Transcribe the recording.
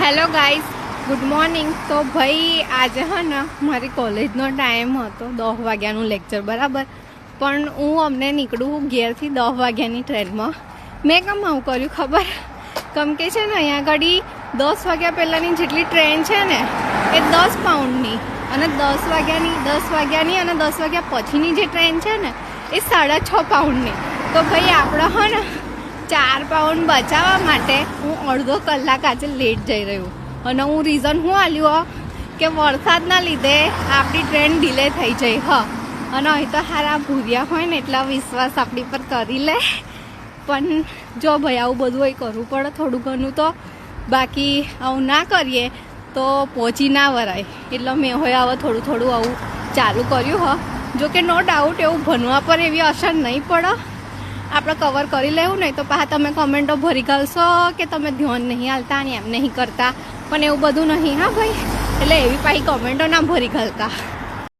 Hello guys, good morning. તો ભાઈ આજે હે ને મારી કોલેજનો ટાઈમ હતો 10 વાગ્યાનું લેક્ચર બરાબર, પણ હું અમને નીકળું ઘેરથી 10 વાગ્યાની ટ્રેનમાં. મેં કેમ આવું કર્યું ખબર? કેમ કે છે ને અહીંયા આગળ 10 વાગ્યા પહેલાંની જેટલી ટ્રેન છે ને એ 10 પાઉન્ડની, અને 10 વાગ્યાની અને 10 વાગ્યા પછીની જે ટ્રેન છે ને એ 6.5 પાઉન્ડની. તો ભાઈ આપણે હે ને 4 પાઉન્ડ બચાવવા માટે હું અડધો કલાક આજે લેટ જઈ રહ્યું. અને હું રીઝન શું આલ્યું કે વરસાદના લીધે આપણી ટ્રેન ડિલે થઈ જાય અને અહીં તો સારા ભૂર્યા હોય ને એટલા વિશ્વાસ આપણી પર કરી લે. પણ જો ભાઈ આવું બધું અહીં કરવું પડે થોડું ઘણું તો, બાકી આવું ના કરીએ તો પહોંચી ના વરાય. એટલે મેં હોય હવે થોડું આવું ચાલુ કર્યું જો કે નો ડાઉટ એવું ભણવા પર એવી અસર નહીં પડે. આપણે કવર કરી લેવું નહીં તો પાછા તમે કમેન્ટો ભરી ઘાલશો કે તમે ધ્યાન નહીં હાલતા ને એમ નહીં કરતા, પણ એવું બધું નહીં હા ભાઈ. એટલે એવી પાછી કમેન્ટો ના ભરી ઘાલતા.